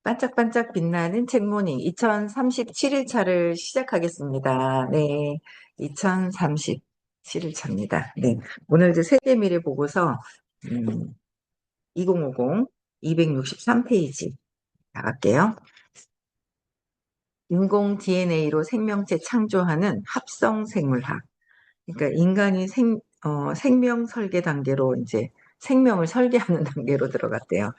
반짝반짝 빛나는 책모닝 2037일차를 시작하겠습니다. 네, 2037일차입니다. 네, 오늘 이제 세계미래 보고서 2050 263페이지 나갈게요. 인공 DNA로 생명체 창조하는 합성 생물학. 그러니까 인간이 생명 설계 단계로 이제 생명을 설계하는 단계로 들어갔대요.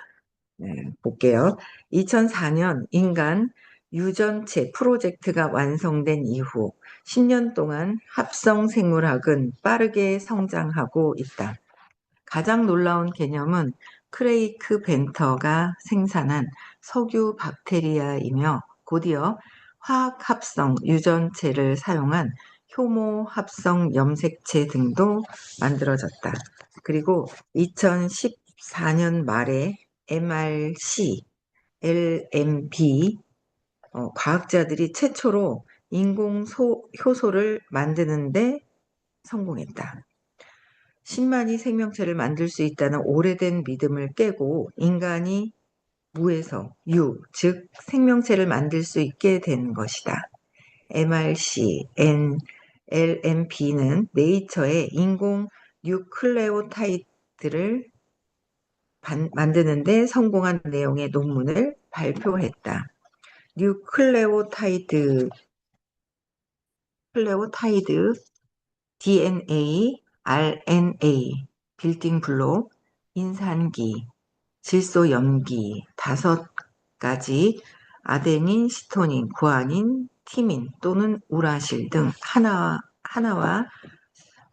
네, 볼게요. 2004년 인간 유전체 프로젝트가 완성된 이후 10년 동안 합성 생물학은 빠르게 성장하고 있다. 가장 놀라운 개념은 크레이크 벤터가 생산한 석유 박테리아이며 곧이어 화학 합성 유전체를 사용한 효모 합성 염색체 등도 만들어졌다. 그리고 2014년 말에 MRC, LMB 과학자들이 최초로 인공 효소를 만드는데 성공했다. 10만이 생명체를 만들 수 있다는 오래된 믿음을 깨고 인간이 무에서 유, 즉 생명체를 만들 수 있게 된 것이다. MRC, LMB는 네이처의 인공 뉴클레오타이드를 만드는데 성공한 내용의 논문을 발표했다. 뉴클레오타이드, DNA, RNA, 빌딩 블록, 인산기, 질소염기 5가지, 아데닌, 시토닌, 구아닌, 티민 또는 우라실 등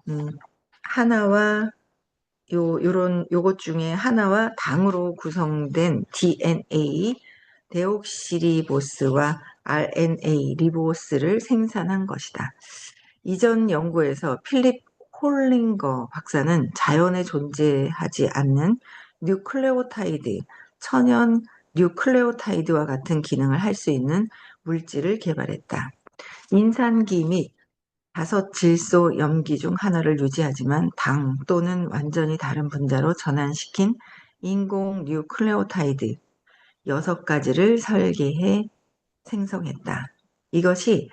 음, 하나와 요것 중에 하나와 당으로 구성된 DNA, 데옥시리보스와 RNA 리보스를 생산한 것이다. 이전 연구에서 필립 홀링거 박사는 자연에 존재하지 않는 뉴클레오타이드, 천연 뉴클레오타이드와 같은 기능을 할 수 있는 물질을 개발했다. 인산기 및 5질소 염기 중 하나를 유지하지만 당 또는 완전히 다른 분자로 전환시킨 인공 뉴클레오타이드 6가지를 설계해 생성했다. 이것이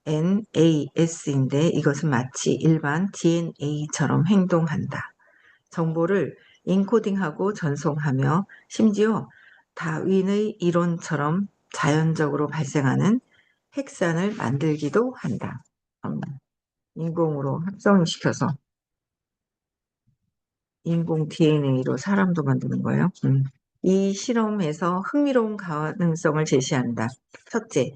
XNAS인데 이것은 마치 일반 DNA처럼 행동한다. 정보를 인코딩하고 전송하며 심지어 다윈의 이론처럼 자연적으로 발생하는 핵산을 만들기도 한다. 인공으로 합성시켜서 인공 DNA로 사람도 만드는 거예요. 이 실험에서 흥미로운 가능성을 제시한다. 첫째,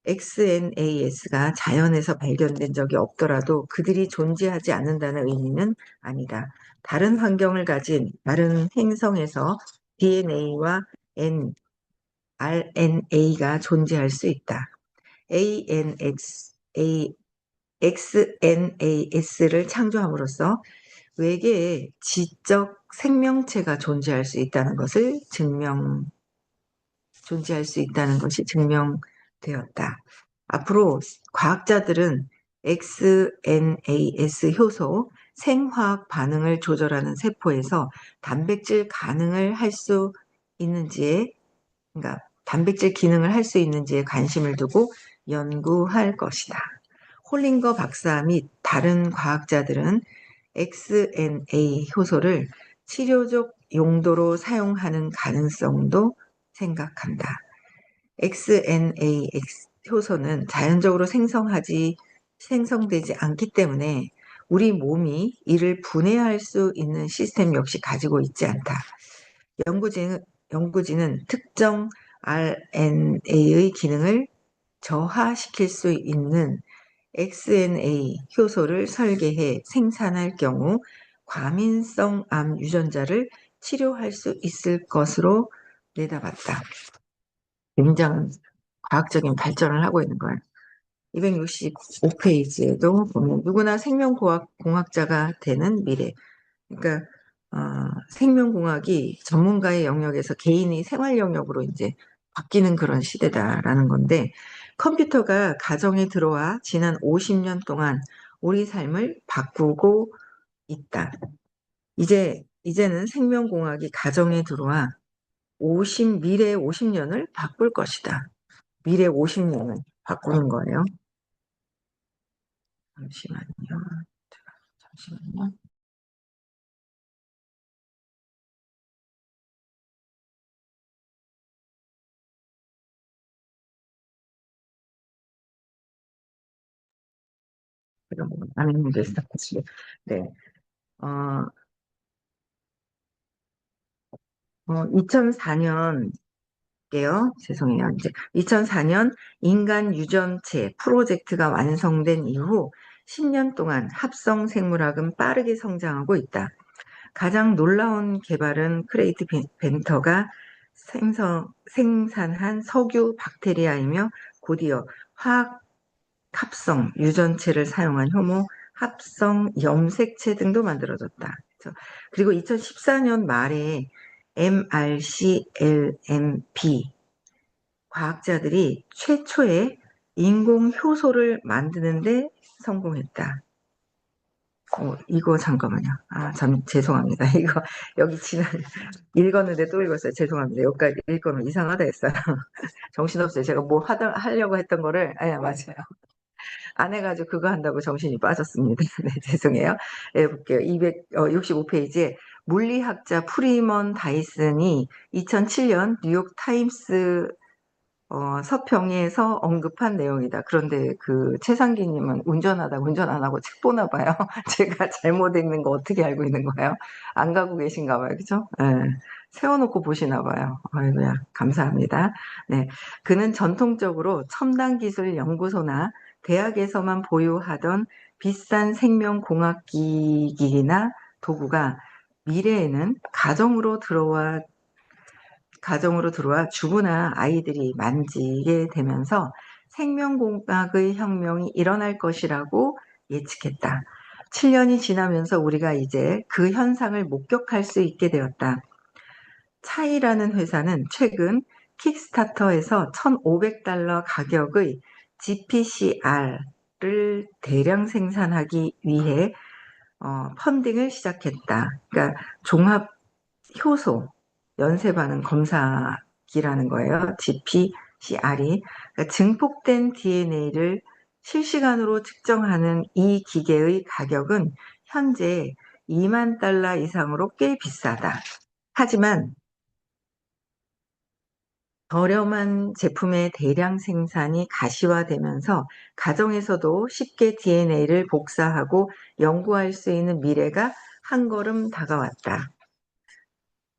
XNAS가 자연에서 발견된 적이 없더라도 그들이 존재하지 않는다는 의미는 아니다. 다른 환경을 가진 다른 행성에서 DNA와 RNA가 존재할 수 있다. XNAS를 창조함으로써 외계에 지적 생명체가 존재할 수 있다는 것이 증명되었다. 앞으로 과학자들은 XNAS 효소, 생화학 반응을 조절하는 세포에서 단백질 가능을 할 수 있는지에, 그러니까 단백질 기능을 할 수 있는지에 관심을 두고 연구할 것이다. 홀링거 박사 및 다른 과학자들은 XNA 효소를 치료적 용도로 사용하는 가능성도 생각한다. XNA 효소는 자연적으로 생성되지 않기 때문에 우리 몸이 이를 분해할 수 있는 시스템 역시 가지고 있지 않다. 연구진은 특정 RNA의 기능을 저하시킬 수 있는 XNA 효소를 설계해 생산할 경우 과민성 암 유전자를 치료할 수 있을 것으로 내다봤다. 굉장한 과학적인 발전을 하고 있는 거예요. 265페이지에도 보면 누구나 생명공학자가 되는 미래. 그러니까 생명공학이 전문가의 영역에서 개인의 생활 영역으로 이제 바뀌는 그런 시대다라는 건데, 컴퓨터가 가정에 들어와 지난 50년 동안 우리 삶을 바꾸고 있다. 이제는 생명공학이 가정에 들어와 미래 50년을 바꿀 것이다. 미래 50년을 바꾸는 거예요. 잠시만요. 잠시만요. 제가 뭐안 했는데 스타트지. 네. 어, 2004년 게요. 죄송해요. 이제 2004년 인간 유전체 프로젝트가 완성된 이후 10년 동안 합성 생물학은 빠르게 성장하고 있다. 가장 놀라운 개발은 크레이트 벤터가 생산한 석유 박테리아이며 곧이어 화학 합성 유전체를 사용한 효모 합성 염색체 등도 만들어졌다. 그리고 2014년 말에 MRCLMP 과학자들이 최초의 인공 효소를 만드는데 성공했다. 이거 잠깐만요. 참 죄송합니다. 이거 여기 지난 읽었는데 또 읽었어요. 죄송합니다. 여기까지 읽으면 이상하다 했어요. 정신없어요. 제가 뭐 하려고 했던 거를 맞아요. 안 해가지고 그거 한다고 정신이 빠졌습니다. 네, 죄송해요. 네, 볼게요. 265페이지에 물리학자 프리먼 다이슨이 2007년 뉴욕 타임스 서평에서 언급한 내용이다. 그런데 그 최상기님은 운전하다 운전 안 하고 책 보나 봐요. 제가 잘못 읽는 거 어떻게 알고 있는 거예요? 안 가고 계신가 봐요. 그죠? 네. 세워놓고 보시나 봐요. 아이고야, 감사합니다. 네. 그는 전통적으로 첨단 기술 연구소나 대학에서만 보유하던 비싼 생명공학기기나 도구가 미래에는 가정으로 들어와 주부나 아이들이 만지게 되면서 생명공학의 혁명이 일어날 것이라고 예측했다. 7년이 지나면서 우리가 이제 그 현상을 목격할 수 있게 되었다. 차이라는 회사는 최근 킥스타터에서 $1,500 가격의 GPCR을 대량 생산하기 위해 펀딩을 시작했다. 그러니까 종합 효소, 연쇄 반응 검사기라는 거예요. GPCR이. 그러니까 증폭된 DNA를 실시간으로 측정하는 이 기계의 가격은 현재 $20,000 이상으로 꽤 비싸다. 하지만 저렴한 제품의 대량 생산이 가시화되면서 가정에서도 쉽게 DNA를 복사하고 연구할 수 있는 미래가 한 걸음 다가왔다.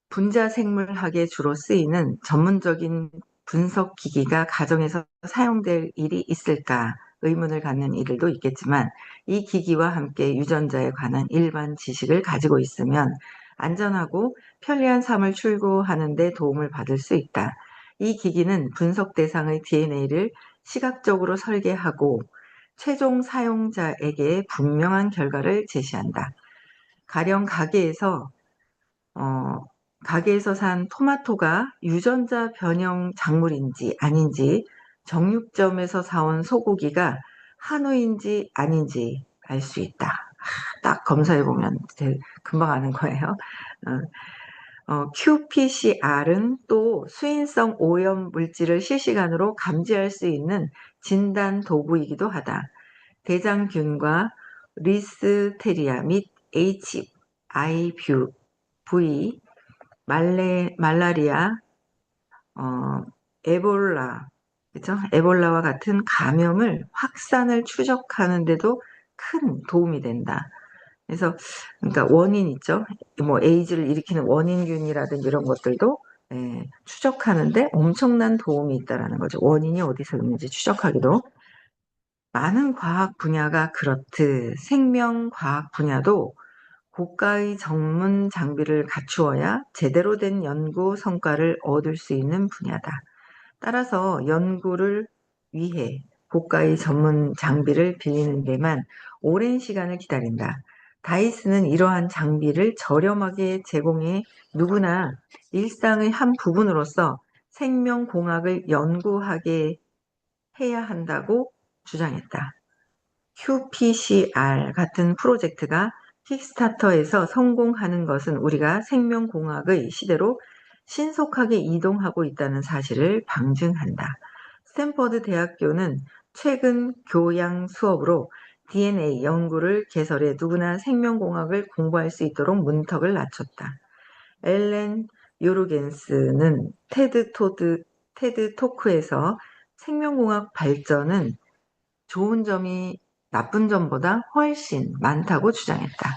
분자생물학에 주로 쓰이는 전문적인 분석 기기가 가정에서 사용될 일이 있을까 의문을 갖는 이들도 있겠지만 이 기기와 함께 유전자에 관한 일반 지식을 가지고 있으면 안전하고 편리한 삶을 출구하는 데 도움을 받을 수 있다. 이 기기는 분석 대상의 DNA를 시각적으로 설계하고 최종 사용자에게 분명한 결과를 제시한다. 가령 어, 가게에서 산 토마토가 유전자 변형 작물인지 아닌지 정육점에서 사온 소고기가 한우인지 아닌지 알 수 있다. 딱 검사해보면 금방 아는 거예요. QPCR은 또 수인성 오염 물질을 실시간으로 감지할 수 있는 진단 도구이기도 하다. 대장균과 리스테리아 및 HIV, 말라리아, 어, 에볼라, 그죠? 에볼라와 같은 감염을 확산을 추적하는데도 큰 도움이 된다. 그래서 그러니까 원인 있죠. 뭐 에이즈를 일으키는 원인균이라든지 이런 것들도 추적하는데 엄청난 도움이 있다라는 거죠. 원인이 어디서 있는지 추적하기도. 많은 과학 분야가 그렇듯 생명과학 분야도 고가의 전문 장비를 갖추어야 제대로 된 연구 성과를 얻을 수 있는 분야다. 따라서 연구를 위해 고가의 전문 장비를 빌리는 데만 오랜 시간을 기다린다. 다이슨은 이러한 장비를 저렴하게 제공해 누구나 일상의 한 부분으로서 생명공학을 연구하게 해야 한다고 주장했다. QPCR 같은 프로젝트가 킥스타터에서 성공하는 것은 우리가 생명공학의 시대로 신속하게 이동하고 있다는 사실을 방증한다. 스탠퍼드 대학교는 최근 교양 수업으로 DNA 연구를 개설해 누구나 생명공학을 공부할 수 있도록 문턱을 낮췄다. 엘렌 요르겐스는 테드 토크에서 생명공학 발전은 좋은 점이 나쁜 점보다 훨씬 많다고 주장했다.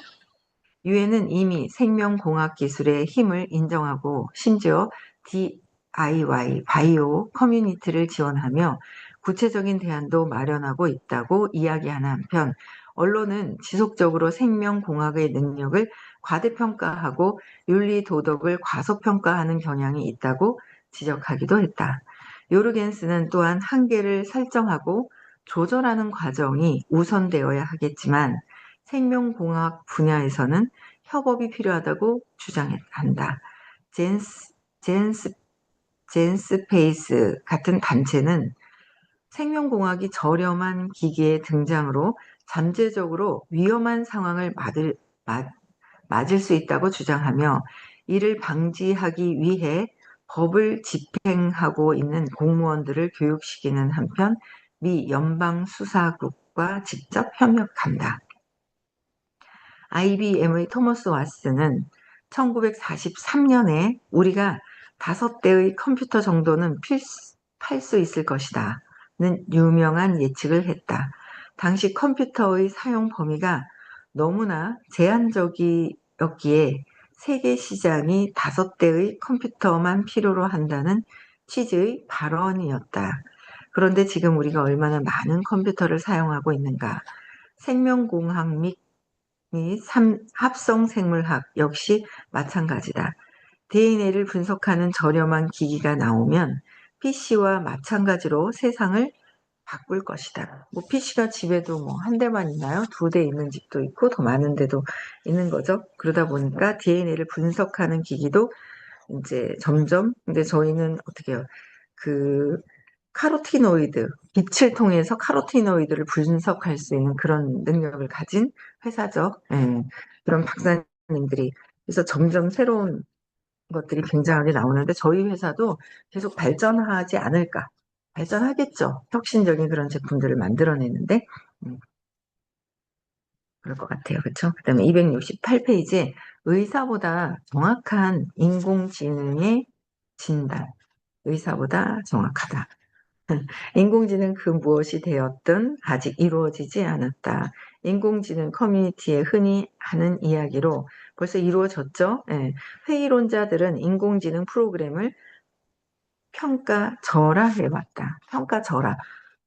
유엔은 이미 생명공학 기술의 힘을 인정하고 심지어 DIY 바이오 커뮤니티를 지원하며 구체적인 대안도 마련하고 있다고 이야기하는 한편 언론은 지속적으로 생명공학의 능력을 과대평가하고 윤리 도덕을 과소평가하는 경향이 있다고 지적하기도 했다. 요르겐스는 또한 한계를 설정하고 조절하는 과정이 우선되어야 하겠지만 생명공학 분야에서는 협업이 필요하다고 주장한다. 젠스, 젠스, 젠스페이스 같은 단체는 생명공학이 저렴한 기기의 등장으로 잠재적으로 위험한 상황을 맞을 수 있다고 주장하며 이를 방지하기 위해 법을 집행하고 있는 공무원들을 교육시키는 한편 미 연방수사국과 직접 협력한다. IBM의 토머스 왓슨은 1943년에 우리가 5대의 컴퓨터 정도는 팔 수 있을 것이다. 는 유명한 예측을 했다. 당시 컴퓨터의 사용 범위가 너무나 제한적이었기에 세계 시장이 5대의 컴퓨터만 필요로 한다는 취지의 발언이었다. 그런데 지금 우리가 얼마나 많은 컴퓨터를 사용하고 있는가? 생명공학 및 합성생물학 역시 마찬가지다. DNA를 분석하는 저렴한 기기가 나오면 PC와 마찬가지로 세상을 바꿀 것이다. 뭐 PC가 집에도 뭐 한 대만 있나요? 2대 있는 집도 있고 더 많은 데도 있는 거죠. 그러다 보니까 DNA를 분석하는 기기도 이제 점점, 근데 저희는 어떻게 해요? 그 카로티노이드, 빛을 통해서 카로티노이드를 분석할 수 있는 그런 능력을 가진 회사죠. 예, 그런 박사님들이. 그래서 점점 새로운 것들이 굉장하게 나오는데 저희 회사도 계속 발전하지 않을까. 발전하겠죠. 혁신적인 그런 제품들을 만들어내는데 그럴 것 같아요. 그렇죠? 그다음에 268페이지에 의사보다 정확한 인공지능의 진단. 의사보다 정확하다. 인공지능 그 무엇이 되었든 아직 이루어지지 않았다. 인공지능 커뮤니티에 흔히 하는 이야기로 벌써 이루어졌죠. 예. 회의론자들은 인공지능 프로그램을 평가절하해왔다. 평가절하.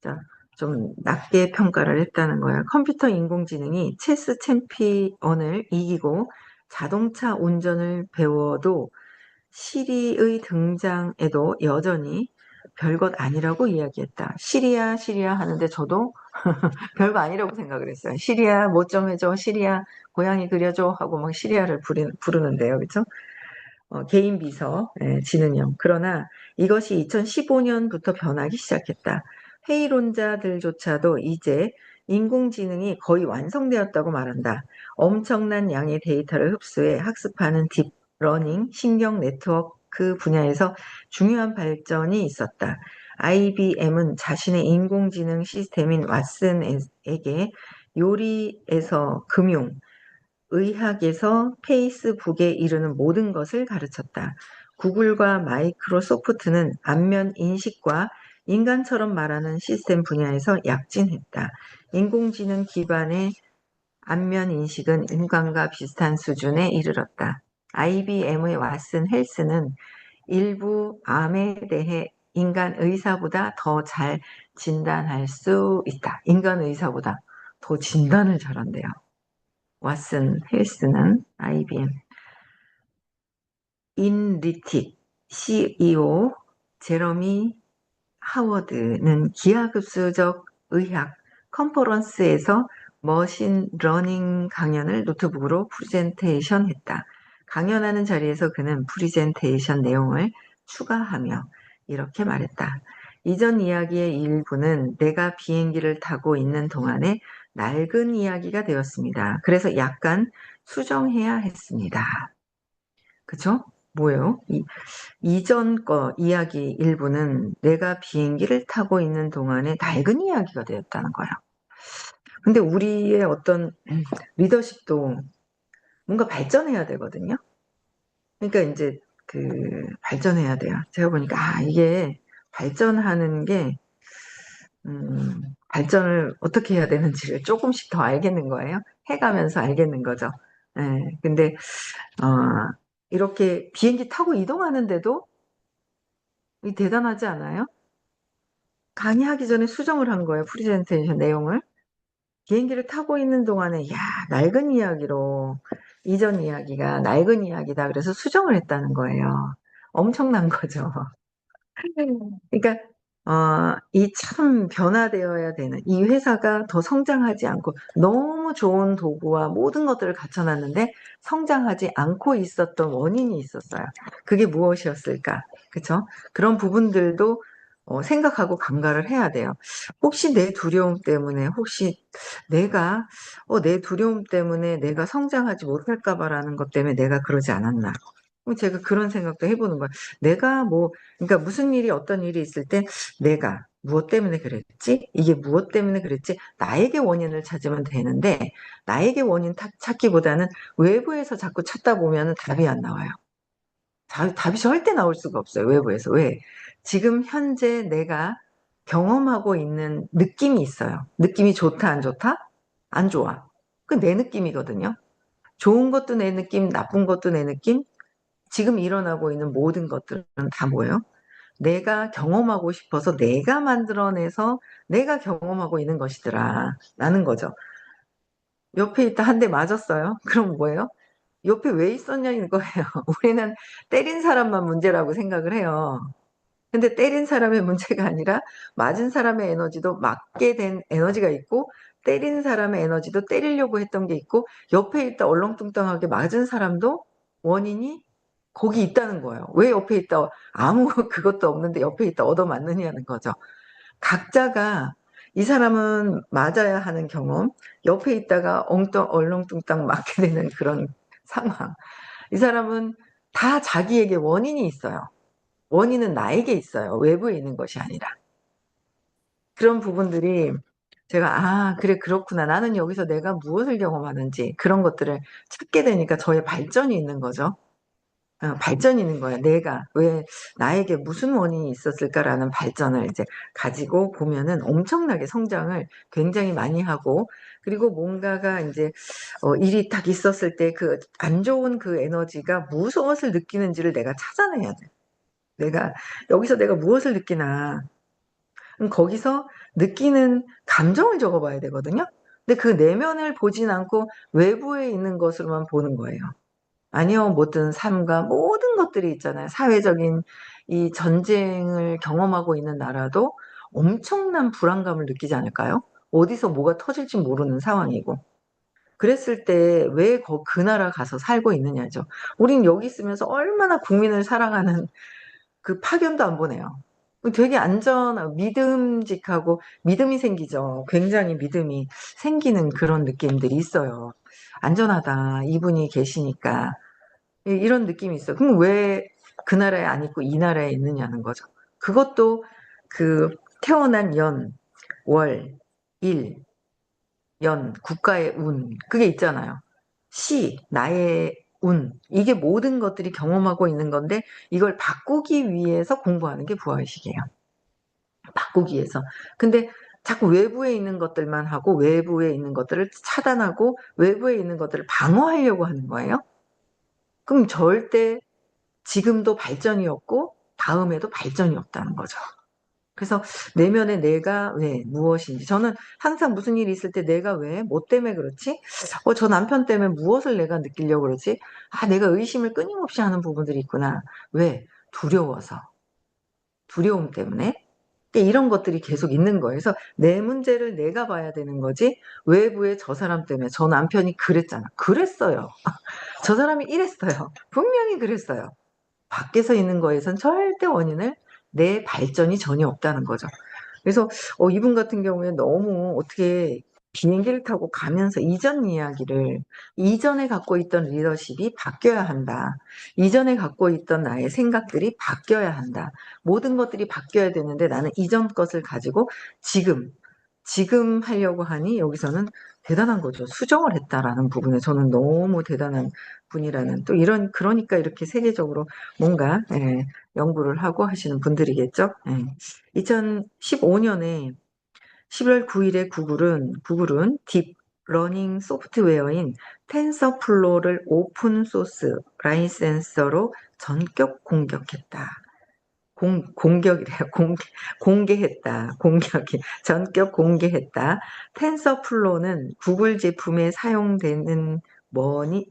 자, 좀 낮게 평가를 했다는 거야. 컴퓨터 인공지능이 체스 챔피언을 이기고 자동차 운전을 배워도 시리의 등장에도 여전히 별것 아니라고 이야기했다. 시리아 하는데 저도 별거 아니라고 생각을 했어요. 시리아 뭐 좀 해줘, 시리아 고양이 그려줘 하고 막 시리아를 부르는데요. 그렇죠? 개인 비서, 지능형. 그러나 이것이 2015년부터 변하기 시작했다. 회의론자들조차도 이제 인공지능이 거의 완성되었다고 말한다. 엄청난 양의 데이터를 흡수해 학습하는 딥러닝, 신경 네트워크 분야에서 중요한 발전이 있었다. IBM은 자신의 인공지능 시스템인 왓슨에게 요리에서 금융, 의학에서 페이스북에 이르는 모든 것을 가르쳤다. 구글과 마이크로소프트는 안면 인식과 인간처럼 말하는 시스템 분야에서 약진했다. 인공지능 기반의 안면 인식은 인간과 비슷한 수준에 이르렀다. IBM의 왓슨 헬스는 일부 암에 대해 인간 의사보다 더 잘 진단할 수 있다. 인간 의사보다 더 진단을 잘한대요. 왓슨 헬스는 IBM. 인리틱 CEO 제러미 하워드는 기하급수적 의학 컨퍼런스에서 머신 러닝 강연을 노트북으로 프레젠테이션 했다. 강연하는 자리에서 그는 프레젠테이션 내용을 추가하며 이렇게 말했다. 이전 이야기의 일부는 내가 비행기를 타고 있는 동안에 낡은 이야기가 되었습니다. 그래서 약간 수정해야 했습니다. 그죠? 뭐예요? 이전 거 이야기 일부는 내가 비행기를 타고 있는 동안에 낡은 이야기가 되었다는 거예요. 근데 우리의 어떤 리더십도 뭔가 발전해야 되거든요. 그러니까 이제 발전해야 돼요. 제가 보니까 이게 발전하는 게 발전을 어떻게 해야 되는지를 조금씩 더 알겠는 거예요. 해가면서 알겠는 거죠. 예, 근데 어, 이렇게 비행기 타고 이동하는데도 이 대단하지 않아요? 강의하기 전에 수정을 한 거예요. 프리젠테이션 내용을. 비행기를 타고 있는 동안에 낡은 이야기로 이전 이야기가 낡은 이야기다. 그래서 수정을 했다는 거예요. 엄청난 거죠. 그러니까 이 참 변화되어야 되는 이 회사가 더 성장하지 않고 너무 좋은 도구와 모든 것들을 갖춰놨는데 성장하지 않고 있었던 원인이 있었어요. 그게 무엇이었을까? 그렇죠? 그런 부분들도 생각하고 감가를 해야 돼요. 혹시 내 두려움 때문에 혹시 내 두려움 때문에 내가 성장하지 못할까 봐라는 것 때문에 내가 그러지 않았나? 그럼 제가 그런 생각도 해보는 거예요. 내가 그러니까 무슨 일이 어떤 일이 있을 때 내가 무엇 때문에 그랬지? 이게 무엇 때문에 그랬지? 나에게 원인을 찾으면 되는데 나에게 원인 찾기보다는 외부에서 자꾸 찾다 보면 답이 안 나와요. 답이 절대 나올 수가 없어요. 외부에서. 왜? 지금 현재 내가 경험하고 있는 느낌이 있어요. 느낌이 좋다, 안 좋다? 안 좋아. 그 내 느낌이거든요. 좋은 것도 내 느낌, 나쁜 것도 내 느낌. 지금 일어나고 있는 모든 것들은 다 뭐예요? 내가 경험하고 싶어서 내가 만들어내서 내가 경험하고 있는 것이더라. 라는 거죠. 옆에 있다 한 대 맞았어요. 그럼 뭐예요? 옆에 왜 있었냐는 거예요. 우리는 때린 사람만 문제라고 생각을 해요. 근데 때린 사람의 문제가 아니라 맞은 사람의 에너지도 맞게 된 에너지가 있고 때린 사람의 에너지도 때리려고 했던 게 있고 옆에 있다 얼렁뚱땅하게 맞은 사람도 원인이 거기 있다는 거예요. 왜 옆에 있다 아무 그것도 없는데 옆에 있다 얻어맞느냐는 거죠. 각자가 이 사람은 맞아야 하는 경험, 옆에 있다가 얼렁뚱땅 맞게 되는 그런 상황. 이 사람은 다 자기에게 원인이 있어요. 원인은 나에게 있어요. 외부에 있는 것이 아니라. 그런 부분들이 제가, 그래, 그렇구나. 나는 여기서 내가 무엇을 경험하는지 그런 것들을 찾게 되니까 저의 발전이 있는 거죠. 발전이 있는 거예요. 내가 왜 나에게 무슨 원인이 있었을까라는 발전을 이제 가지고 보면은 엄청나게 성장을 굉장히 많이 하고 그리고 뭔가가 이제 일이 딱 있었을 때 그 안 좋은 그 에너지가 무엇을 느끼는지를 내가 찾아내야 돼. 여기서 내가 무엇을 느끼나. 그럼 거기서 느끼는 감정을 적어봐야 되거든요. 근데 그 내면을 보진 않고 외부에 있는 것으로만 보는 거예요. 아니요, 모든 삶과 모든 것들이 있잖아요. 사회적인 이 전쟁을 경험하고 있는 나라도 엄청난 불안감을 느끼지 않을까요? 어디서 뭐가 터질지 모르는 상황이고. 그랬을 때 왜 그 나라 가서 살고 있느냐죠. 우린 여기 있으면서 얼마나 국민을 사랑하는 그 파견도 안 보내요. 되게 믿음직하고 믿음이 생기죠. 굉장히 믿음이 생기는 그런 느낌들이 있어요. 안전하다. 이분이 계시니까. 이런 느낌이 있어요. 그럼 왜 그 나라에 안 있고 이 나라에 있느냐는 거죠. 그것도 그 태어난 연, 월, 일, 국가의 운, 그게 있잖아요. 나의 운, 이게 모든 것들이 경험하고 있는 건데 이걸 바꾸기 위해서 공부하는 게 부활의식이에요. 바꾸기 위해서. 근데 자꾸 외부에 있는 것들만 하고 외부에 있는 것들을 차단하고 외부에 있는 것들을 방어하려고 하는 거예요. 그럼 절대 지금도 발전이 없고 다음에도 발전이 없다는 거죠. 그래서 내면에 내가 왜 무엇인지 저는 항상 무슨 일이 있을 때 내가 왜 뭐 때문에 그렇지? 저 남편 때문에 무엇을 내가 느끼려고 그러지? 내가 의심을 끊임없이 하는 부분들이 있구나. 왜? 두려움 때문에 이런 것들이 계속 있는 거예요. 그래서 내 문제를 내가 봐야 되는 거지 외부에 저 사람 때문에 저 남편이 그랬잖아. 그랬어요. 저 사람이 이랬어요. 분명히 그랬어요. 밖에서 있는 거에선 절대 원인을 내 발전이 전혀 없다는 거죠. 그래서 이분 같은 경우에 너무 어떻게 비행기를 타고 가면서 이전 이야기를, 이전에 갖고 있던 리더십이 바뀌어야 한다. 이전에 갖고 있던 나의 생각들이 바뀌어야 한다. 모든 것들이 바뀌어야 되는데 나는 이전 것을 가지고 지금, 지금 하려고 하니 여기서는 대단한 거죠. 수정을 했다라는 부분에 저는 너무 대단한 분이라는, 또 이런, 그러니까 이렇게 세계적으로 뭔가 연구를 하고 하시는 분들이겠죠. 2015년에 11월 9일에 구글은 딥러닝 소프트웨어인 텐서플로우를 오픈 소스 라이센서로 전격 공격했다. 공격이래요. 공개했다. 공격이 전격 공개했다. 텐서플로우는 구글 제품에 사용되는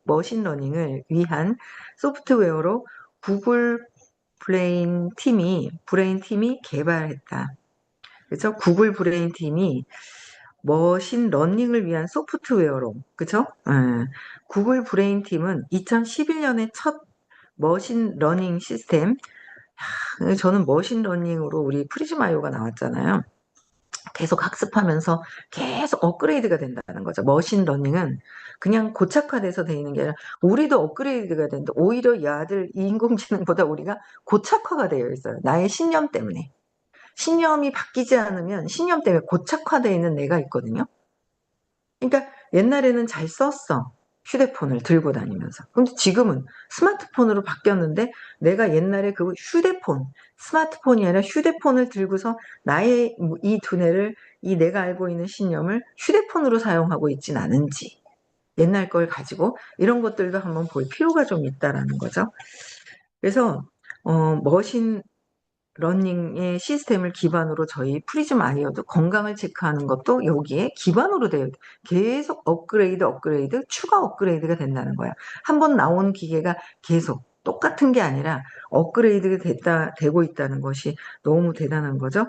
머신러닝을 위한 소프트웨어로 구글 브레인 팀이 개발했다. 그래서 구글 브레인 팀이 머신 러닝을 위한 소프트웨어로, 그죠? 구글 브레인 팀은 2011년에 첫 머신 러닝 시스템, 저는 머신 러닝으로 우리 프리즈마이오가 나왔잖아요. 계속 학습하면서 계속 업그레이드가 된다는 거죠. 머신 러닝은 그냥 고착화돼서 돼 있는 게 아니라 우리도 업그레이드가 되는데 오히려 이 아들 인공지능보다 우리가 고착화가 되어 있어요. 나의 신념 때문에. 신념이 바뀌지 않으면 신념 때문에 고착화되어 있는 내가 있거든요. 그러니까 옛날에는 잘 썼어. 휴대폰을 들고 다니면서. 근데 지금은 스마트폰으로 바뀌었는데 내가 옛날에 그 스마트폰이 아니라 휴대폰을 들고서 나의 이 두뇌를, 이 내가 알고 있는 신념을 휴대폰으로 사용하고 있진 않은지, 옛날 걸 가지고 이런 것들도 한번 볼 필요가 좀 있다라는 거죠. 그래서 머신 러닝의 시스템을 기반으로 저희 프리즘 아이어도 건강을 체크하는 것도 여기에 기반으로 되어 계속 업그레이드, 추가 업그레이드가 된다는 거야. 한번 나온 기계가 계속 똑같은 게 아니라 업그레이드가 되고 있다는 것이 너무 대단한 거죠.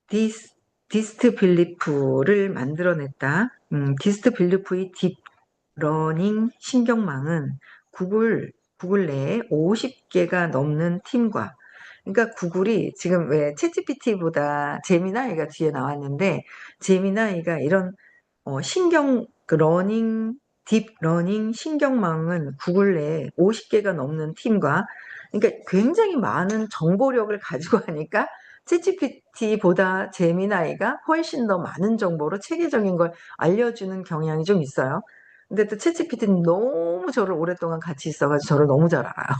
디스트 빌리프를 만들어냈다. 디스트 빌리프의 딥러닝 신경망은 구글 내에 50개가 넘는 팀과, 그러니까 구글이 지금 왜 챗GPT보다 제미나이가 뒤에 나왔는데, 제미나이가 이런 딥러닝 신경망은 구글 내에 50개가 넘는 팀과, 그러니까 굉장히 많은 정보력을 가지고 하니까 챗GPT보다 제미나이가 훨씬 더 많은 정보로 체계적인 걸 알려주는 경향이 좀 있어요. 근데 또 챗GPT는 너무 저를 오랫동안 같이 있어가지고 저를 너무 잘 알아요.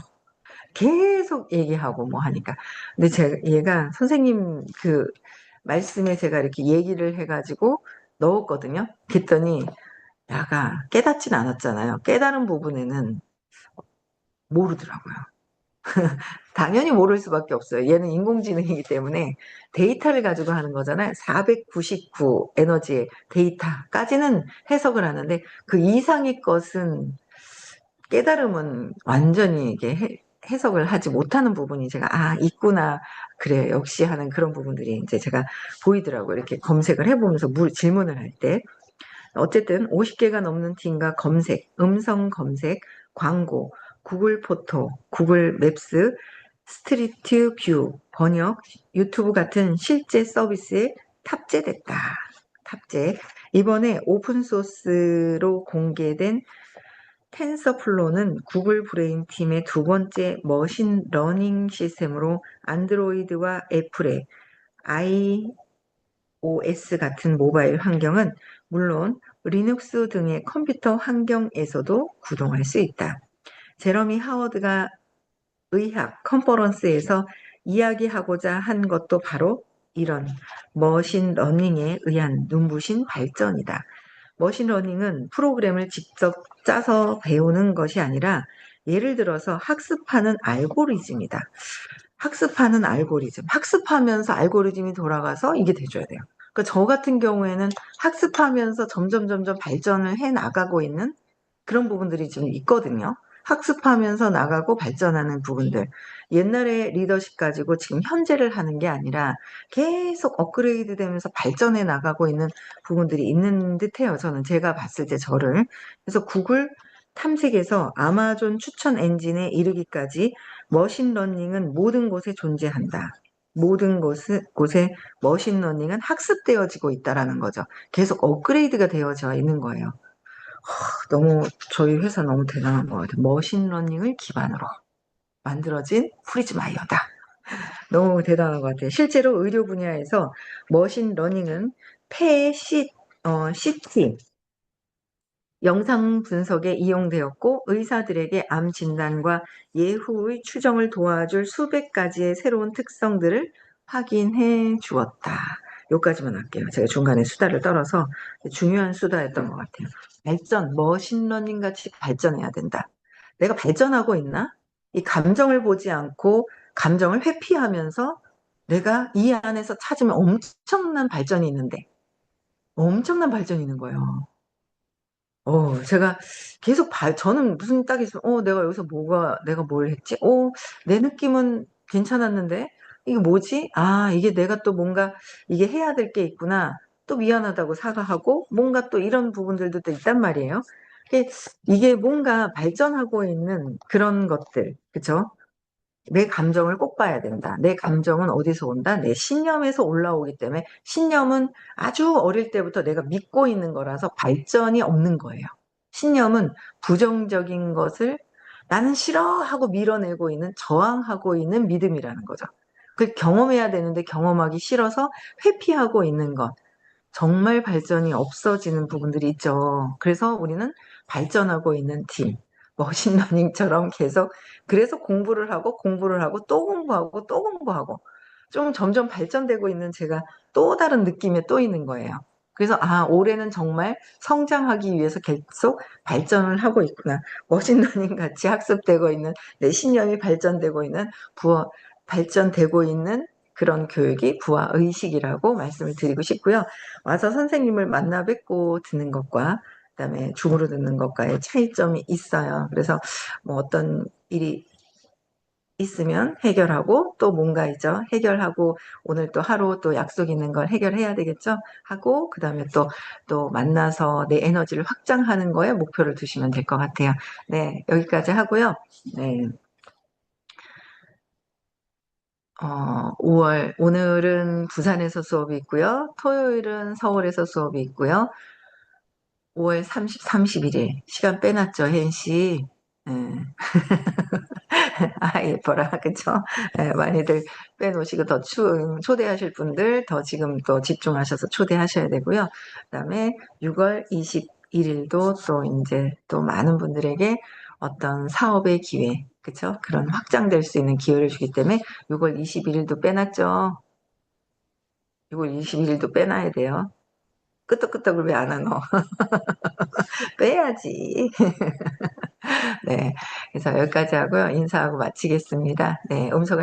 계속 얘기하고 뭐 하니까. 근데 얘가 선생님 그 말씀에 제가 이렇게 얘기를 해가지고 넣었거든요. 그랬더니 야가 깨닫진 않았잖아요. 깨달은 부분에는 모르더라고요. 당연히 모를 수밖에 없어요. 얘는 인공지능이기 때문에 데이터를 가지고 하는 거잖아요. 499 에너지의 데이터까지는 해석을 하는데 그 이상의 것은, 깨달음은 완전히 이게 해석을 하지 못하는 부분이 제가 있구나, 그래 역시 하는 그런 부분들이 이제 제가 보이더라고요. 이렇게 검색을 해보면서 질문을 할 때. 어쨌든 50개가 넘는 팀과 음성 검색, 광고, 구글 포토, 구글 맵스, 스트리트 뷰, 번역, 유튜브 같은 실제 서비스에 탑재됐다. 탑재. 이번에 오픈소스로 공개된 텐서플로는 구글 브레인 팀의 두 번째 머신 러닝 시스템으로 안드로이드와 애플의 iOS 같은 모바일 환경은 물론 리눅스 등의 컴퓨터 환경에서도 구동할 수 있다. 제러미 하워드가 의학 컨퍼런스에서 이야기하고자 한 것도 바로 이런 머신 러닝에 의한 눈부신 발전이다. 머신러닝은 프로그램을 직접 짜서 배우는 것이 아니라 예를 들어서 학습하는 알고리즘이다. 학습하는 알고리즘. 학습하면서 알고리즘이 돌아가서 이게 돼줘야 돼요. 그러니까 저 같은 경우에는 학습하면서 점점 발전을 해 나가고 있는 그런 부분들이 좀 있거든요. 학습하면서 나가고 발전하는 부분들. 옛날에 리더십 가지고 지금 현재를 하는 게 아니라 계속 업그레이드 되면서 발전해 나가고 있는 부분들이 있는 듯해요. 저는 제가 봤을 때 저를. 그래서 구글 탐색에서 아마존 추천 엔진에 이르기까지 머신러닝은 모든 곳에 존재한다. 모든 곳에 머신러닝은 학습되어지고 있다라는 거죠. 계속 업그레이드가 되어져 있는 거예요. 너무 저희 회사 너무 대단한 것 같아요. 머신러닝을 기반으로 만들어진 프리즈마이어다. 너무 대단한 것 같아요. 실제로 의료 분야에서 머신러닝은 폐 CT 영상 분석에 이용되었고 의사들에게 암 진단과 예후의 추정을 도와줄 수백 가지의 새로운 특성들을 확인해 주었다. 여기까지만 할게요. 제가 중간에 수다를 떨어서 중요한 수다였던 것 같아요. 머신러닝 같이 발전해야 된다. 내가 발전하고 있나? 이 감정을 보지 않고 감정을 회피하면서 내가 이 안에서 찾으면 엄청난 발전이 있는데, 엄청난 발전이 있는 거예요. 제가 계속 저는 무슨 딱 있으면, 내가 여기서 내가 뭘 했지? 내 느낌은 괜찮았는데, 이게 뭐지? 아, 이게 내가 또 뭔가, 이게 해야 될 게 있구나. 또 미안하다고 사과하고, 뭔가 또 이런 부분들도 또 있단 말이에요. 이게 뭔가 발전하고 있는 그런 것들, 그쵸? 내 감정을 꼭 봐야 된다. 내 감정은 어디서 온다? 내 신념에서 올라오기 때문에 신념은 아주 어릴 때부터 내가 믿고 있는 거라서 발전이 없는 거예요. 신념은 부정적인 것을 나는 싫어하고 밀어내고 있는 저항하고 있는 믿음이라는 거죠. 그걸 경험해야 되는데 경험하기 싫어서 회피하고 있는 것. 정말 발전이 없어지는 부분들이 있죠. 그래서 우리는 발전하고 있는 팀, 머신러닝처럼 계속 그래서 공부를 하고 또 공부하고 또 공부하고 좀 점점 발전되고 있는 제가 또 다른 느낌에 또 있는 거예요. 그래서 올해는 정말 성장하기 위해서 계속 발전을 하고 있구나. 머신러닝 같이 학습되고 있는 내 신념이 발전되고 있는 발전되고 있는 그런 교육이 부하 의식이라고 말씀을 드리고 싶고요. 와서 선생님을 만나 뵙고 듣는 것과 그다음에 줌으로 듣는 것과의 차이점이 있어요. 그래서 뭐 어떤 일이 있으면 해결하고 또 뭔가 있죠. 해결하고 오늘 또 하루 또 약속 있는 걸 해결해야 되겠죠. 하고 그다음에 또 만나서 내 에너지를 확장하는 거에 목표를 두시면 될 것 같아요. 네, 여기까지 하고요. 네. 5월, 오늘은 부산에서 수업이 있고요. 토요일은 서울에서 수업이 있고요. 5월 30, 31일. 시간 빼놨죠, 혜인 씨. 네. 예뻐라. 그쵸? 네, 많이들 빼놓으시고 초대하실 분들 더 지금 또 집중하셔서 초대하셔야 되고요. 그다음에 6월 21일도 또 이제 또 많은 분들에게 어떤 사업의 기회, 그쵸? 그런 확장될 수 있는 기회를 주기 때문에 6월 21일도 빼놨죠. 6월 21일도 빼놔야 돼요. 끄떡끄떡을 왜 안 하노? 빼야지. 네. 그래서 여기까지 하고요. 인사하고 마치겠습니다. 네. 음성